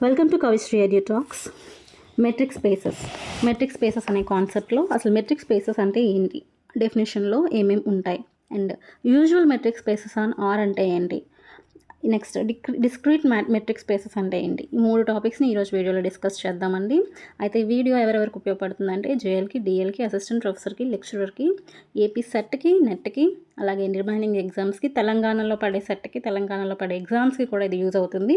Welcome to Kavishri edu talks. Metric spaces అనే కాన్సెప్ట్లో అసలు మెట్రిక్ స్పేసెస్ అంటే ఏంటి, డెఫినేషన్లో ఏమేమి ఉంటాయి, and usual metric spaces on R అంటే ఏంటి, నెక్స్ట్ డిస్క్రీట్ మెట్రిక్ స్పేసెస్ అంటే ఏంటి, ఈ 3 టాపిక్స్ని ఈరోజు వీడియోలో డిస్కస్ చేద్దామండి. అయితే ఈ వీడియో ఎవరెవరికి ఉపయోగపడుతుందంటే జేఎల్కి, డిఎల్కి, అసిస్టెంట్ ప్రొఫెసర్కి, లెక్చరర్కి, ఏపీ సెట్కి, నెట్కి, అలాగే రిమైనింగ్ ఎగ్జామ్స్కి, తెలంగాణలో పడే సెట్కి, తెలంగాణలో పడే ఎగ్జామ్స్కి కూడా ఇది యూజ్ అవుతుంది.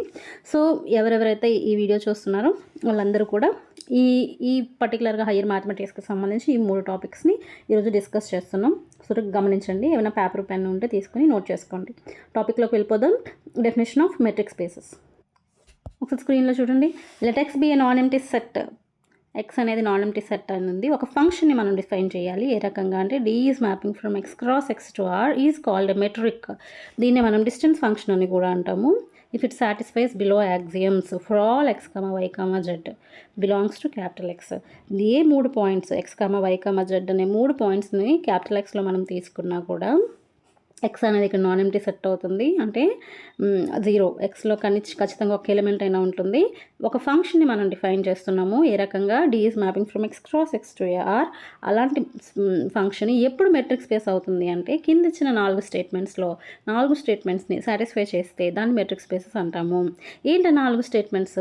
సో ఎవరెవరైతే ఈ వీడియో చూస్తున్నారో వాళ్ళందరూ కూడా ఈ పర్టికులర్గా హైయర్ మ్యాథమెటిక్స్కి సంబంధించి ఈ 3 టాపిక్స్ని ఈరోజు డిస్కస్ చేస్తున్నాం. సో గమనించండి, ఏమైనా పేపర్ పెన్ ఉంటే తీసుకుని నోట్ చేసుకోండి. టాపిక్లోకి వెళ్ళిపోదాం. డెఫినేషన్ ఆఫ్ మెట్రిక్ స్పేసెస్ ఒకసారి స్క్రీన్లో చూడండి. లెట్ ఎక్స్ బి ఏ నాన్ ఎంప్టీ సెట్. ఎక్స్ అనేది నాన్ ఎంప్టీ సెట్ అని ఉంది. ఒక ఫంక్షన్ని మనం డిఫైన్ చేయాలి. ఏ రకంగా అంటే D is mapping from X cross X to R is called a metric. దీన్ని మనం డిస్టెన్స్ ఫంక్షన్ అని కూడా అంటాము. If it satisfies below axioms for all X Y Z belongs to capital X. ఏ 3 పాయింట్స్ ఎక్స్ వై జెడ్ అనే 3 పాయింట్స్ని capital ఎక్స్లో మనం తీసుకున్నా కూడా ఎక్స్ అనేది ఇక్కడ నాన్ ఎంప్టీ సెట్ అవుతుంది. అంటే 0 ఎక్స్లో ఖచ్చితంగా ఒక ఎలిమెంట్ అయినా ఉంటుంది. ఒక ఫంక్షన్ని మనం డిఫైన్ చేస్తున్నాము. ఏ రకంగా D is mapping from X cross X to R. అలాంటి ఫంక్షన్ ఎప్పుడు మెట్రిక్ స్పేస్ అవుతుంది అంటే కింద ఇచ్చిన 4 స్టేట్మెంట్స్లో 4 స్టేట్మెంట్స్ని సాటిస్ఫై చేస్తే దాన్ని మెట్రిక్ స్పేసెస్ అంటాము. ఏంటి 4 statements?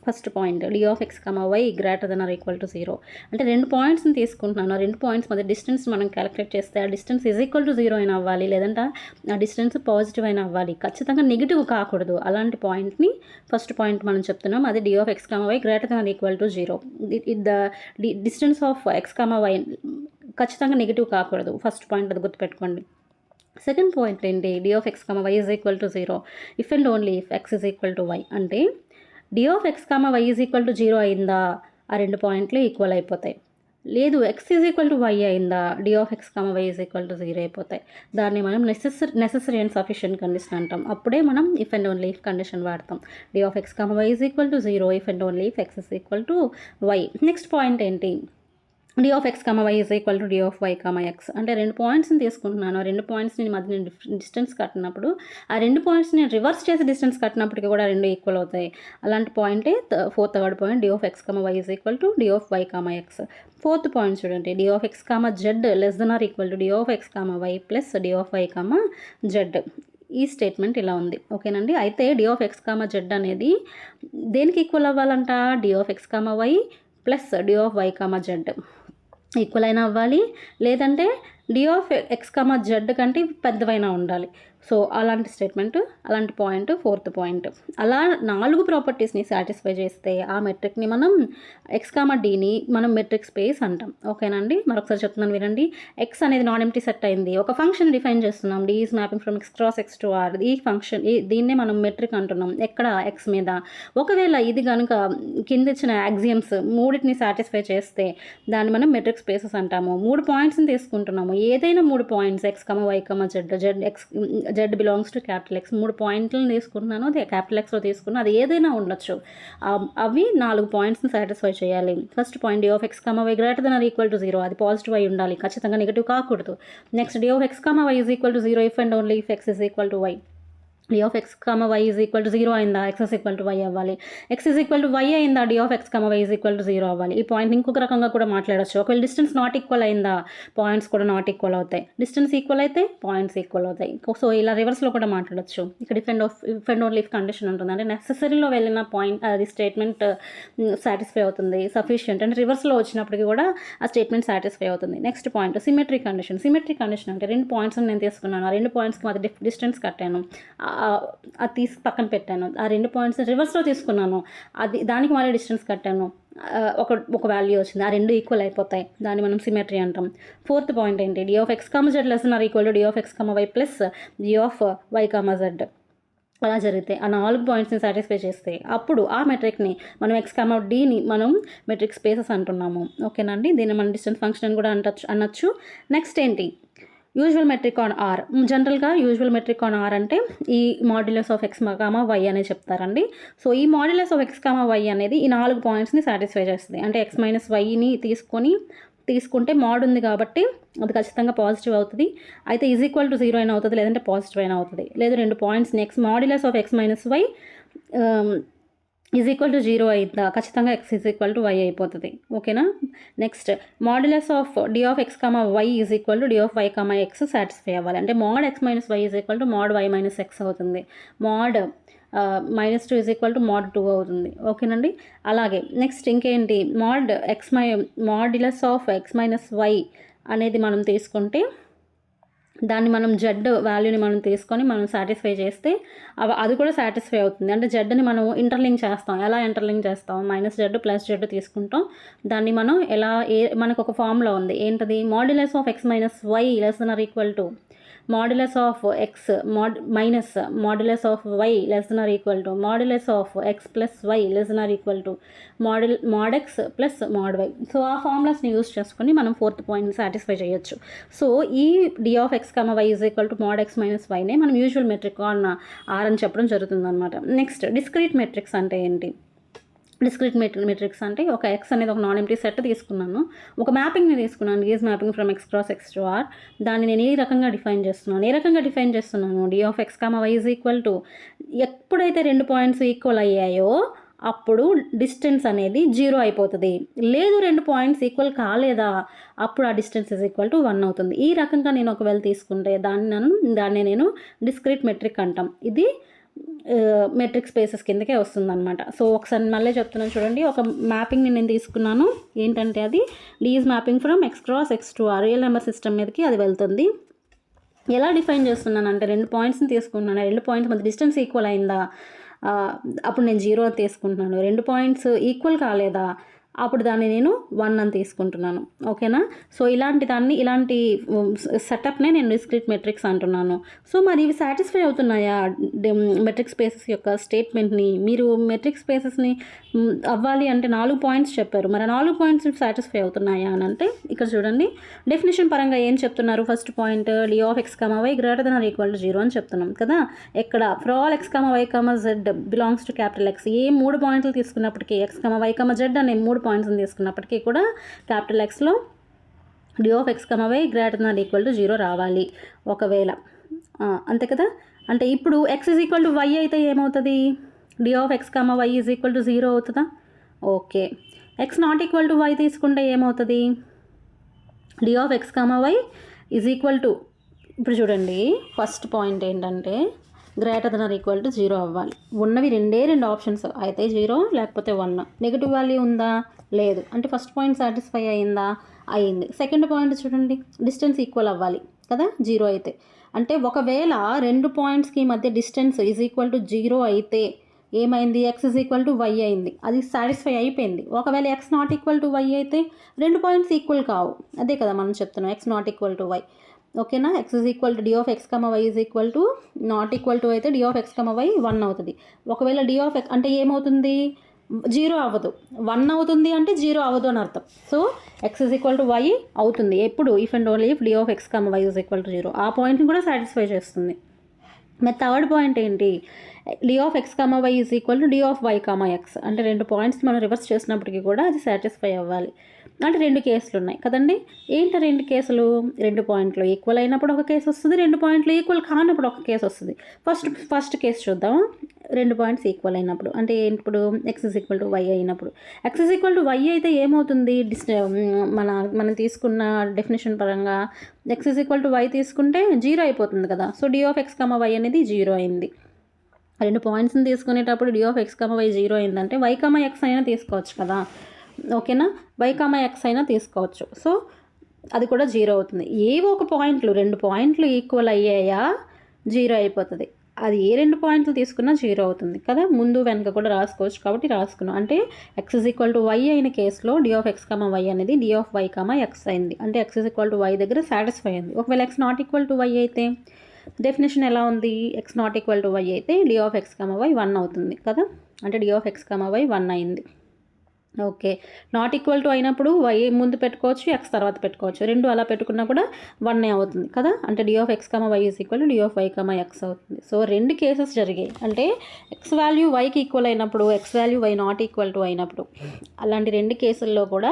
First point D of X why greater than or equal to 0. అంటే 2 పాయింట్స్ని తీసుకుంటున్నాను. 2 పాయింట్స్ మధ్య డిస్టెన్స్ మనం క్యాలిక్యులేట్ చేస్తే ఆ డిస్టెన్స్ ఈజ్ ఈక్వల్ టు 0 అయినా అవ్వాలి, లేదంటే ఆ డిస్టెన్స్ పాజిటివ్ అయినా అవ్వాలి, ఖచ్చితంగా నెగిటివ్ కాకూడదు. అలాంటి పాయింట్ని ఫస్ట్ పాయింట్ మనం చెప్తున్నాం. అది d of X why greater than or equal to 0. The distance of X y ఖచ్చితంగా నెగిటివ్ కాకూడదు. ఫస్ట్ పాయింట్ అది గుర్తుపెట్టుకోండి. సెకండ్ పాయింట్ ఏంటి? D of X why is equal to 0 if and only if x is equal to why. అంటే D of X why is equal to 0 అయిందా, ఆ 2 పాయింట్లు equal అయిపోతాయి. లేదు x is equal to y అయిందా, d of X why is equal to 0 అయిపోతాయి. దాన్ని మనం నెసెసరీ అండ్ సఫిషియెంట్ కండిషన్ అంటాం. అప్పుడే మనం if and only if condition వాడతాం. D of X why is equal to 0 if and only if x is equal to y. Next point ఏంటి? D of X why is equal to D of y x. అంటే 2 పాయింట్స్ని తీసుకుంటున్నాను. ఆ 2 పాయింట్స్ని మధ్య distance కట్టినప్పుడు ఆ 2 పాయింట్స్ని రివర్స్ చేసి డిస్టెన్స్ కట్టినప్పటికీ కూడా 2 ఈక్వల్ అవుతాయి. అలాంటి పాయింటే third point D of X why is equal to D of y x. Fourth point చూడండి, d of X Z less than or equal to D of X why plus D of why z. ఈ statement ఇలా ఉంది. ఓకేనండి. అయితే d of X z అనేది దేనికి equal అవ్వాలంట? D of X why plus D of why z equal అయినా అవ్వాలి, లేదంటే డి ఆఫ్ ఎక్స్ జెడ్ కంటే పెద్దవైనా ఉండాలి. సో అలాంటి స్టేట్మెంట్, అలాంటి పాయింట్ ఫోర్త్ పాయింట్. అలా 4 ప్రాపర్టీస్ని సాటిస్ఫై చేస్తే ఆ మెట్రిక్ని మనం ఎక్స్ డీని మనం మెట్రిక్ స్పేస్ అంటాం. ఓకేనండి. మరొకసారి చెప్తున్నాను వినండి. ఎక్స్ అనేది నాన్ ఎంప్టీ సెట్ అయింది. ఒక ఫంక్షన్ డిఫైన్ చేస్తున్నాం. D is mapping from X cross X to R. ఈ ఫంక్షన్ దీన్నే మనం మెట్రిక్ అంటున్నాం. ఎక్కడ? ఎక్స్ మీద. ఒకవేళ ఇది కనుక కింద ఇచ్చిన యాక్సియమ్స్ 3టిని సాటిస్ఫై చేస్తే దాన్ని మనం మెట్రిక్ స్పేసెస్ అంటాము. 3 పాయింట్స్ని తీసుకుంటున్నాము. ఏదైనా 3 points X Y Z belongs to capital X. 3 పాయింట్లను తీసుకుంటున్నాను. అది క్యాపిటల్ ఎక్స్లో తీసుకున్నాను. అది ఏదైనా ఉండొచ్చు. అవి 4 పాయింట్స్ని సాటిస్ఫై చేయాలి. First point D of X why greater than or equal to 0. అది పాజిటివ్ అయి ఉండాలి, ఖచ్చితంగా నెగిటివ్ కాకూడదు. Next d of X why is equal to 0 if and only if x is equal to y. D of X why is equal to 0 అయిందా, x is equal to y అవ్వాలి. X is equal to y అయిందా, d of X why is equal to 0 అవ్వాలి. ఈ point ఇంకొక రకంగా కూడా మాట్లాడచ్చు. ఒకవేళ డిస్టెన్స్ నాట్ ఈక్వల్ అయిందా, పాయింట్స్ కూడా నాట్ ఈక్వల్ అవుతాయి. డిస్టెన్స్ ఈక్వల్ అయితే పాయింట్స్ ఈక్వల్ అవుతాయి. సో ఇలా రివర్స్లో కూడా మాట్లాడచ్చు. ఇక్కడ if and only if condition ఉంటుంది. అంటే నెసెసరీలో వెళ్ళిన పాయింట్ అది స్టేట్మెంట్ సాటిస్ఫై అవుతుంది. సఫిషియంట్ అంటే రివర్స్లో వచ్చినప్పటికీ కూడా ఆ స్టేట్మెంట్ సాటిస్ఫై అవుతుంది. Next point symmetry condition. Symmetry condition అంటే 2 పాయింట్స్ నేను తీసుకున్నాను. ఆ 2 పాయింట్స్కి మధ్య డిస్టెన్స్ కట్టాను, అది తీసి పక్కన పెట్టాను. ఆ 2 పాయింట్స్ రివర్స్లో తీసుకున్నాను, దానికి మళ్ళీ డిస్టెన్స్ కట్టాను, ఒక వాల్యూ వచ్చింది. ఆ 2 ఈక్వల్ అయిపోతాయి. దాన్ని మనం సిమెట్రీ అంటాం. ఫోర్త్ పాయింట్ ఏంటి? D of X Z less than or equal to D of X why plus D of why Z. అలా జరిగితే ఆ 4 పాయింట్స్ని సాటిస్ఫై చేస్తే అప్పుడు ఆ మెట్రిక్ని మనం ఎక్స్ డీని మనం మెట్రిక్ స్పేసెస్ అంటున్నాము. ఓకేనండి. దీన్ని మనం డిస్టెన్స్ ఫంక్షన్ అని కూడా అనొచ్చు. నెక్స్ట్ ఏంటి? Usual metric on R. జనరల్గా యూజువల్ మెట్రిక్ ఆన్ ఆర్ అంటే ఈ మాడ్యులస్ ఆఫ్ ఎక్స్ వై అనే చెప్తారండి. సో ఈ మాడ్యులస్ ఆఫ్ ఎక్స్ వై అనేది ఈ 4 పాయింట్స్ని సాటిస్ఫై చేస్తుంది. అంటే ఎక్స్ మైనస్ వైని తీసుకుంటే మాడ్ ఉంది కాబట్టి అది ఖచ్చితంగా పాజిటివ్ అవుతుంది. అయితే ఈజ్ ఈక్వల్ టు 0 అయినా అవుతుంది, లేదంటే పాజిటివ్ అయినా అవుతుంది. లేదు 2 పాయింట్స్ని x modulus of X minus y is equal to 0 అయిద్దా? ఖచ్చితంగా x is equal to y అయిపోతుంది. ఓకేనా? Next modulus of d of X comma why is equal to D of why comma x satisfy అవ్వాలి. అంటే mod x minus y is equal to mod y minus x అవుతుంది. Mod -2 is equal to mod 2 అవుతుంది. ఓకేనండి. అలాగే next ఇంకేంటి, modulus of X minus why అనేది మనం తీసుకుంటే దాన్ని మనం జెడ్ వాల్యూని మనం తీసుకొని మనం సాటిస్ఫై చేస్తే అది కూడా సాటిస్ఫై అవుతుంది. అంటే జెడ్ని మనం ఇంటర్లింక్ చేస్తాం. ఎలా ఇంటర్లింక్ చేస్తాం? -z ప్లస్ జెడ్ తీసుకుంటాం. దాన్ని మనం ఎలా మనకు ఒక ఫార్ములా ఉంది. ఏంటది? Modulus of X minus Y less than or equal to modulus of X minus modulus of Y less than or equal to modulus of X plus Y less than or equal to mod X plus mod Y. So ఆ ఫార్ములాస్ని use చేసుకొని మనం 4th పాయింట్ని satisfy చేయొచ్చు. So ఈ d of X comma why is equal to mod x minus వైనే మనం usual metric on are అని చెప్పడం జరుగుతుంది అనమాట. నెక్స్ట్ డిస్క్రీట్ మెట్రిక్స్ అంటే ఏంటి? డిస్క్రీట్ మెట్రిక్స్ అంటే ఒక ఎక్స్ అనేది ఒక నాన్ ఎంప్టీ సెట్ తీసుకున్నాను, ఒక మ్యాపింగ్ని తీసుకున్నాను, is mapping from X cross X to R. దాన్ని నేను ఏ రకంగా డిఫైన్ చేస్తున్నాను? D of X comma why is equal to ఎప్పుడైతే 2 పాయింట్స్ ఈక్వల్ అయ్యాయో అప్పుడు డిస్టెన్స్ అనేది 0 అయిపోతుంది. లేదు 2 పాయింట్స్ ఈక్వల్ కాలేదా అప్పుడు ఆ డిస్టెన్స్ ఈజ్ ఈక్వల్ టు 1 అవుతుంది. ఈ రకంగా నేను ఒకవేళ తీసుకుంటే దాన్ని నేను డిస్క్రీట్ మెట్రిక్ అంటాం. ఇది మెట్రిక్ స్పేసెస్ కిందకే వస్తుందన్నమాట. సో ఒకసారి మళ్ళీ చెప్తున్నాను చూడండి. ఒక మ్యాపింగ్ని నేను తీసుకున్నాను. ఏంటంటే అది is mapping from X cross X to R real number system మీదకి అది వెళ్తుంది. ఎలా డిఫైన్ చేస్తున్నాను అంటే 2 పాయింట్స్ని తీసుకున్నాను. 2 పాయింట్స్ మధ్య డిస్టెన్స్ ఈక్వల్ అయిందా? అప్పుడు నేను 0 అని తీసుకుంటున్నాను. 2 పాయింట్స్ ఈక్వల్ కాలేదా? అప్పుడు దాన్ని నేను 1 అని తీసుకుంటున్నాను. ఓకేనా? సో ఇలాంటి సెటప్నే నేను డిస్క్రీట్ మెట్రిక్స్ అంటున్నాను. సో మరి ఇవి సాటిస్ఫై అవుతున్నాయా మెట్రిక్ స్పేసెస్ యొక్క స్టేట్మెంట్ని? మీరు మెట్రిక్ స్పేసెస్ని అవ్వాలి అంటే 4 పాయింట్స్ చెప్పారు. మరి 4 పాయింట్స్ సాటిస్ఫై అవుతున్నాయా అని అంటే ఇక్కడ చూడండి, డెఫినేషన్ పరంగా ఏం చెప్తున్నారు? First point D of X comma why greater than or equal to 0 అని చెప్తున్నాం కదా. ఎక్కడ for all x comma y comma z belongs to capital X. ఏ 3 పాయింట్లు తీసుకున్నప్పటికీ x comma y comma z అనే 3 పాయింట్స్ని తీసుకున్నప్పటికీ కూడా క్యాపిటల్ ఎక్స్లో d of X comma why greater than or equal to 0 రావాలి ఒకవేళ. అంతే కదా. అంటే ఇప్పుడు x is equal to why అయితే ఏమవుతుంది? D of X comma why is equal to 0 అవుతుందా? Okay. X not equal to why తీసుకుంటే ఏమవుతుంది? D of X comma why is equal to, ఇప్పుడు చూడండి ఫస్ట్ పాయింట్ ఏంటంటే greater than or equal to 0 అవ్వాలి. ఉన్నవి 2 ఆప్షన్స్, అయితే 0 లేకపోతే 1. నెగిటివ్ వాల్యూ ఉందా? లేదు. అంటే ఫస్ట్ పాయింట్ సాటిస్ఫై అయిందా? అయింది. సెకండ్ పాయింట్ చూడండి, డిస్టెన్స్ ఈక్వల్ అవ్వాలి కదా 0 అయితే. అంటే ఒకవేళ 2 పాయింట్స్కి మధ్య డిస్టెన్స్ ఈజ్ ఈక్వల్ టు 0 అయితే ఏమైంది? X is equal to y అయింది. అది సాటిస్ఫై అయిపోయింది. ఒకవేళ x not equal to why అయితే 2 పాయింట్స్ ఈక్వల్ కావు. అదే కదా మనం చెప్తున్నాం, x not equal to y. ఓకేనా? X is equal to D of X comma why is equal to not equal to అయితే d of X comma y 1 అవుతుంది. ఒకవేళ డి ఆఫ్ ఎక్స్ అంటే ఏమవుతుంది? 0 అవ్వదు. 1 అవుతుంది అంటే 0 అవ్వదు అని అర్థం. So X is equal to why అవుతుంది ఎప్పుడు? If and only if D of X comma why is equal to 0. ఆ పాయింట్ని కూడా సాటిస్ఫై చేస్తుంది. మరి థర్డ్ పాయింట్ ఏంటి? D of X comma why is equal to D of why comma X. అంటే 2 points మనం రివర్స్ చేసినప్పటికీ కూడా అది సాటిస్ఫై అవ్వాలి. అంటే 2 కేసులు ఉన్నాయి కదండి. ఏంటి 2 కేసులు? 2 పాయింట్లు ఈక్వల్ అయినప్పుడు ఒక కేసు వస్తుంది, 2 పాయింట్లు ఈక్వల్ కానప్పుడు ఒక కేసు వస్తుంది. ఫస్ట్ కేసు చూద్దాం. 2 పాయింట్స్ ఈక్వల్ అయినప్పుడు అంటే ఇప్పుడు x is equal to y అయినప్పుడు. X is equal to why అయితే ఏమవుతుంది? మనం తీసుకున్న డెఫినేషన్ పరంగా x is equal to why తీసుకుంటే 0 అయిపోతుంది కదా. So d of X comma y అనేది 0 అయింది. 2 పాయింట్స్ని తీసుకునేటప్పుడు d of X comma y 0 అయిందంటే వై కామా ఎక్స్ అయినా తీసుకోవచ్చు కదా. ఓకేనా? వై కామా ఎక్స్ అయినా తీసుకోవచ్చు. సో అది కూడా 0 అవుతుంది. ఏవో ఒక పాయింట్లు 2 పాయింట్లు ఈక్వల్ అయ్యాయా 0 అయిపోతుంది. అది ఏ 2 పాయింట్లు తీసుకున్నా 0 అవుతుంది కదా. ముందు వెనక కూడా రాసుకోవచ్చు కాబట్టి రాసుకున్నాం. అంటే x is equal to y అయిన కేసులో d of X comma y అనేది d of why comma x అయింది. అంటే x is equal to y దగ్గర సాటిస్ఫై అయింది. ఒకవేళ x not equal to why అయితే డెఫినేషన్ ఎలా ఉంది? X not equal to why అయితే d of X comma y 1 అవుతుంది కదా. అంటే D of X comma y 1 అయింది. ఓకే. నాట్ ఈక్వల్ టు అయినప్పుడు వై ముందు పెట్టుకోవచ్చు, ఎక్స్ తర్వాత పెట్టుకోవచ్చు. 2 అలా పెట్టుకున్నా కూడా 1 అవుతుంది కదా. అంటే D of X comma why is equal to D of why comma X అవుతుంది. సో 2 కేసెస్ జరిగాయి. అంటే ఎక్స్ వాల్యూ వైకి ఈక్వల్ అయినప్పుడు, X value Y not equal to అయినప్పుడు, అలాంటి 2 కేసుల్లో కూడా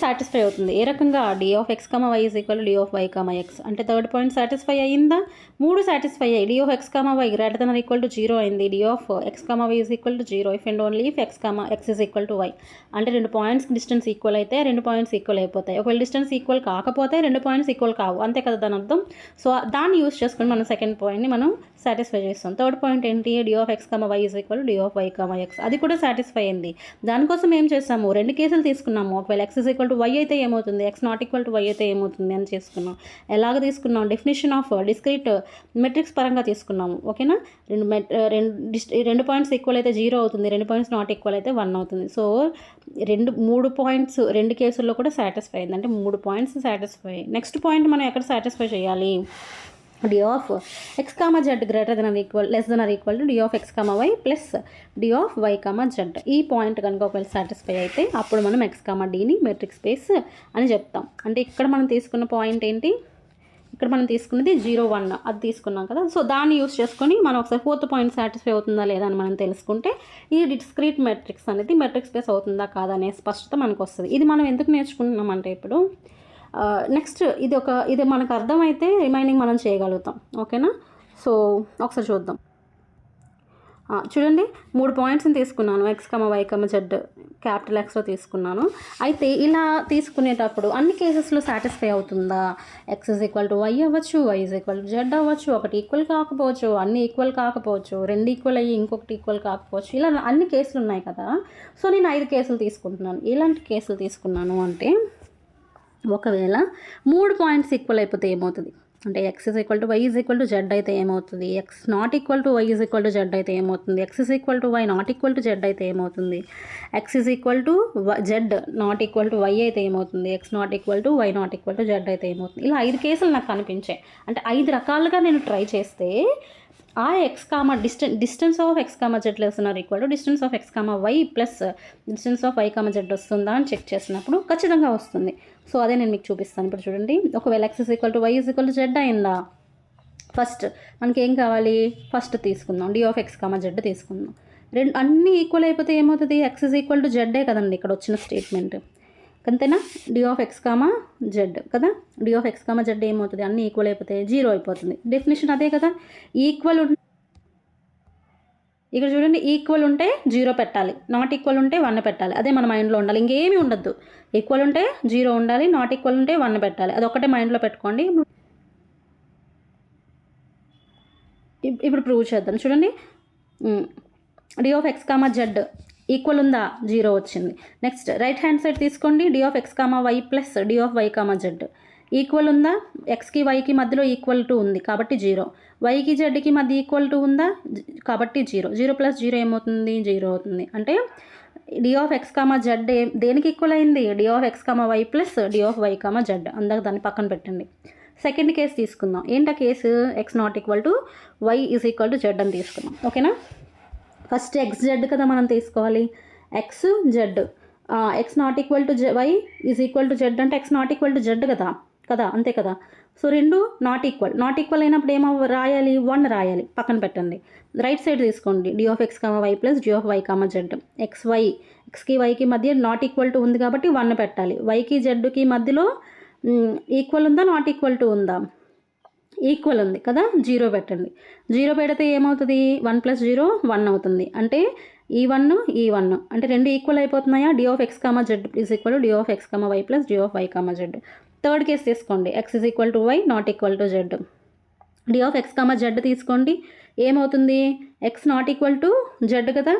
సాటిస్ఫై అవుతుంది. ఏ రకంగా D of X comma why is equal D of why comma X. అంటే థర్డ్ పాయింట్ సాటిస్ఫై అయ్యిందా? 3 సాటిస్ఫై అయ్యాయి. D of X comma why greater than or equal to 0 అయింది. D of X comma why is equal to 0 if and only if X comma X is equal to why. అంటే 2 points distance equal అయితే 2 points equal అయిపోతాయి. ఒకవేళ distance equal కాకపోతే 2 points equal కావు, అంతే కదా దాని అర్థం. సో దాన్ని యూస్ చేసుకొని మనం సెకండ్ పాయింట్ని మనం సాటిస్ఫై చేస్తాం. థర్డ్ పాయింట్ ఏంటి? D of X comma why is equal D of why comma X. అది కూడా సాటిస్ఫై అయింది. దానికోసం ఏం చేస్తాము? 2 కేసులు తీసుకున్నాము. ఒకవేళ X is equal to why అయితే ఏమవుతుంది, X not equal to why అయితే ఏమవుతుంది అని చేసుకున్నాం. ఎలాగ తీసుకున్నాం? డెఫినేషన్ ఆఫ్ డిస్క్రీట్ మెట్రిక్స్ పరంగా తీసుకున్నాము. ఓకేనా? 2 పాయింట్స్ ఈక్వల్ అయితే 0 అవుతుంది, 2 పాయింట్స్ నాట్ ఈక్వల్ అయితే 1 అవుతుంది. సో 3 పాయింట్స్ 2 కేసుల్లో కూడా సాటిస్ఫై అయింది. అంటే 3 పాయింట్స్ సాటిస్ఫై. నెక్స్ట్ పాయింట్ మనం ఎక్కడ సాటిస్ఫై చేయాలి? D of X comma Z greater than or equal less than or equal to D of X comma why plus D of why comma Z. ఈ point కనుక ఒకవేళ satisfy అయితే అప్పుడు మనం X comma డీని మెట్రిక్ స్పేస్ అని చెప్తాం. అంటే ఇక్కడ మనం తీసుకున్న పాయింట్ ఏంటి? ఇక్కడ మనం తీసుకున్నది 0, 1 అది తీసుకున్నాం కదా. సో దాన్ని యూస్ చేసుకొని మనం ఒకసారి ఫోర్త్ పాయింట్ సాటిస్ఫై అవుతుందా లేదా అని మనం తెలుసుకుంటే ఈ డిస్క్రీట్ మెట్రిక్స్ అనేది మెట్రిక్ స్పేస్ అవుతుందా కాదా అనే స్పష్టత మనకు వస్తుంది. ఇది మనం ఎందుకు నేర్చుకుంటున్నామంటే ఇప్పుడు నెక్స్ట్ ఇది మనకు అర్థమైతే రిమైనింగ్ మనం చేయగలుగుతాం. ఓకేనా? సో ఒకసారి చూద్దాం. చూడండి, 3 పాయింట్స్ని తీసుకున్నాను. X comma y comma z capital ఎక్స్లో తీసుకున్నాను. అయితే ఇలా తీసుకునేటప్పుడు అన్ని కేసెస్లో సాటిస్ఫై అవుతుందా? X is equal to y అవ్వచ్చు, y is equal to z అవ్వచ్చు, ఒకటి ఈక్వల్ కాకపోవచ్చు, అన్ని ఈక్వల్ కాకపోవచ్చు, 2 ఈక్వల్ అయ్యి ఇంకొకటి ఈక్వల్ కాకపోవచ్చు. ఇలా అన్ని కేసులు ఉన్నాయి కదా. సో నేను 5 కేసులు తీసుకుంటున్నాను. ఎలాంటి కేసులు తీసుకున్నాను అంటే, ఒకవేళ 3 పాయింట్స్ ఈక్వల్ అయిపోతే ఏమవుతుంది అంటే x is equal to y is equal to z అయితే ఏమవుతుంది, X not equal to y is equal to z అయితే ఏమవుతుంది, x is equal to y not equal to z అయితే ఏమవుతుంది, x is equal to z not equal to why అయితే ఏమవుతుంది, X not equal to y not equal to z అయితే ఏమవుతుంది. ఇలా 5 కేసులు నాకు కనిపించాయి. అంటే 5 రకాలుగా నేను ట్రై చేస్తే ఆ x comma distance of X comma z less or equal to distance of X comma why plus distance of why comma z వస్తుందా అని చెక్ చేసినప్పుడు ఖచ్చితంగా వస్తుంది. సో అదే నేను మీకు చూపిస్తాను. ఇప్పుడు చూడండి, ఒకవేళ X is equal to y is equal to z అయిందా, ఫస్ట్ మనకి ఏం కావాలి? ఫస్ట్ తీసుకుందాం, d of X comma z తీసుకుందాం. అన్నీ ఈక్వల్ అయిపోతే ఏమవుతుంది? ఎక్స్ ఈజ్ ఈక్వల్ టు జెడ్డే కదండి ఇక్కడ వచ్చిన స్టేట్మెంట్, అంతేనా? D of X comma z కదా. D of X comma z ఏమవుతుంది? అన్నీ ఈక్వల్ అయిపోతే 0 అయిపోతుంది. డెఫినేషన్ అదే కదా. ఈక్వల్ ఇక్కడ చూడండి, ఈక్వల్ ఉంటే 0 పెట్టాలి, నాట్ ఈక్వల్ ఉంటే 1 పెట్టాలి. అదే మన మైండ్లో ఉండాలి, ఇంకేమీ ఉండద్దు. ఈక్వల్ ఉంటే 0 ఉండాలి, నాట్ ఈక్వల్ ఉంటే 1 పెట్టాలి. అది ఒకటే మైండ్లో పెట్టుకోండి. ఇప్పుడు ప్రూవ్ చేద్దాం. చూడండి, d of X comma z equal ఉందా? 0 వచ్చింది. నెక్స్ట్ రైట్ హ్యాండ్ సైడ్ తీసుకోండి, d of X comma why plus D of why comma z equal ఉందా? ఎక్స్కి వైకి మధ్యలో ఈక్వల్ టు ఉంది కాబట్టి 0, వైకి జెడ్కి మధ్య ఈక్వల్ టు ఉందా కాబట్టి 0. 0 + 0 ఏమవుతుంది? 0 అవుతుంది. అంటే D of X comma z దేనికి ఈక్వల్ అయింది? D of X comma why plus D of why comma z. అందాక దాన్ని పక్కన పెట్టండి. సెకండ్ కేసు తీసుకుందాం. ఏంటా case? X not equal to y is equal to z అని తీసుకుందాం. ఓకేనా? ఫస్ట్ ఎక్స్ జెడ్ కదా మనం తీసుకోవాలి. X z, x not equal to y is equal to z అంటే x not equal to z కదా, అంతే కదా. సో 2 నాట్ ఈక్వల్ అయినప్పుడు ఏమో రాయాలి? 1 రాయాలి, పక్కన పెట్టండి. రైట్ సైడ్ తీసుకోండి, d of X comma why plus D of why comma z. ఎక్స్కి వైకి మధ్య నాట్ ఈక్వల్ టు ఉంది కాబట్టి 1 పెట్టాలి. వైకి జెడ్కి మధ్యలో ఈక్వల్ ఉందా, నాట్ ఈక్వల్ టు ఉందా? ఈక్వల్ ఉంది కదా, 0 పెట్టండి. 0 పెడితే ఏమవుతుంది? 1 + 0 1 అవుతుంది. అంటే ఈ 1 అంటే 2 ఈక్వల్ అయిపోతున్నాయా? D of X comma z is equal to D of X comma why plus D of why comma z. Third case తీసుకోండి, x is equal to y not equal to z. D of X comma z తీసుకోండి, ఏమవుతుంది? X not equal to z కదా,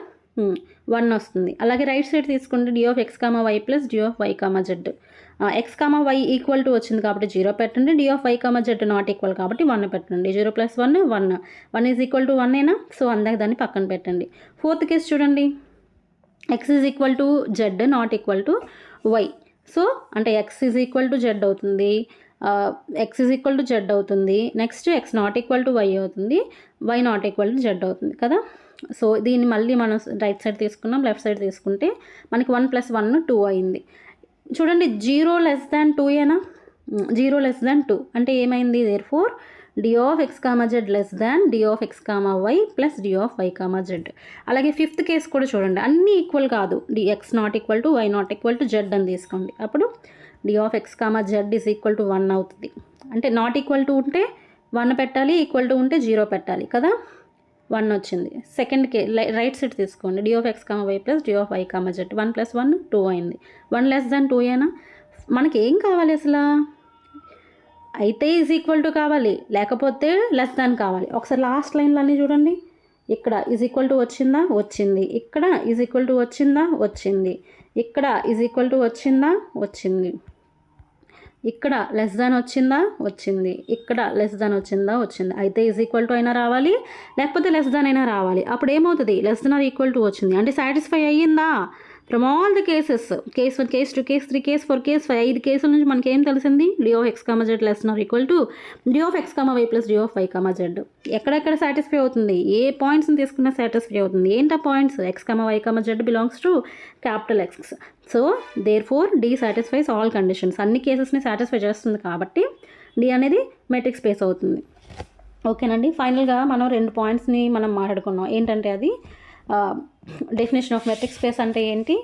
1 వస్తుంది. అలాగే right side తీసుకోండి, d of X comma why plus D of why comma z. X comma y equal to వచ్చింది కాబట్టి 0 పెట్టండి. D of why comma z not equal కాబట్టి 1 పెట్టండి. 0 + 1 1 ఈజ్ ఈక్వల్ టు 1 సో అందాక దాన్ని పక్కన పెట్టండి. ఫోర్త్ కేసు చూడండి, x is equal to z not equal to y. So అంటే x is equal to z అవుతుంది, x is equal to z అవుతుంది. Next x not equal to why అవుతుంది, y not equal to z అవుతుంది కదా. So దీన్ని మళ్ళీ మనం right side తీసుకున్నాం, లెఫ్ట్ సైడ్ తీసుకుంటే మనకి 1 + 1 2 అయింది. చూడండి, 0 <2 ఏనా? 0 <2 అంటే ఏమైంది? Therefore d of X comma z less than d of X comma why plus D of why comma z. అలాగే ఫిఫ్త్ కేసు కూడా చూడండి, అన్నీ ఈక్వల్ కాదు. D x not equal to y not equal to z అని తీసుకోండి. అప్పుడు d of X comma z is equal to 1 అవుతుంది. అంటే నాట్ ఈక్వల్ టు ఉంటే 1 పెట్టాలి, ఈక్వల్ టు ఉంటే 0 పెట్టాలి కదా. 1 వచ్చింది. సెకండ్ రైట్ సైడ్ తీసుకోండి. D of X comma why plus D of why comma z. 1 + 1 2 అయింది. 1 లెస్ దాన్ 2 ఏనా? మనకి ఏం కావాలి అసలు? అయితే ఈజ్ ఈక్వల్ టు కావాలి, లేకపోతే లెస్ దాన్ కావాలి. ఒకసారి లాస్ట్ లైన్లో అన్నీ చూడండి. ఇక్కడ ఈజ్ ఈక్వల్ టు వచ్చిందా? వచ్చింది. ఇక్కడ ఈజ్ ఈక్వల్ టు వచ్చిందా? వచ్చింది. ఇక్కడ ఈజ్ ఈక్వల్ టు వచ్చిందా? వచ్చింది. ఇక్కడ లెస్ దాన్ వచ్చిందా? వచ్చింది. ఇక్కడ లెస్ దాన్ వచ్చిందా? వచ్చింది. అయితే ఈజ్ ఈక్వల్ టు అయినా రావాలి, లేకపోతే లెస్ దాన్ అయినా రావాలి. అప్పుడు ఏమవుతుంది? Less than or equal to వచ్చింది అంటే సాటిస్ఫై అయ్యిందా? From all the cases, case 1, case 2, case 3, case 4, case 5, 5 కేసుల నుంచి మనకి ఏం తెలిసింది? D of X comma z less or equal to D of X comma why plus D of why comma z. ఎక్కడెక్కడ satisfy అవుతుంది? ఏ పాయింట్స్ని తీసుకున్నా సాటిస్ఫై అవుతుంది. ఏంటా points? X comma y comma z belongs to capital x. So therefore d satisfies all conditions. అన్ని కేసెస్ని satisfy చేస్తుంది కాబట్టి డి అనేది మెట్రిక్ స్పేస్ అవుతుంది. ఓకేనండి. ఫైనల్గా మనం 2 పాయింట్స్ని మనం మాట్లాడుకున్నాం. ఏంటంటే అది డెఫినేషన్ ఆఫ్ మెట్రిక్ స్పేస్ అంటే ఏంటి,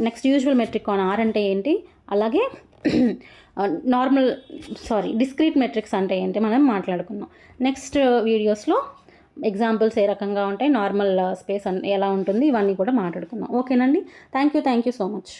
next usual metric on R అంటే ఏంటి, అలాగే డిస్క్రీట్ మెట్రిక్స్ అంటే ఏంటి మనం మాట్లాడుకున్నాం. నెక్స్ట్ వీడియోస్లో ఎగ్జాంపుల్స్ ఏ రకంగా ఉంటాయి, నార్మల్ స్పేస్ ఎలా ఉంటుంది, ఇవన్నీ కూడా మాట్లాడుకున్నాం. ఓకేనండి. Thank you so much.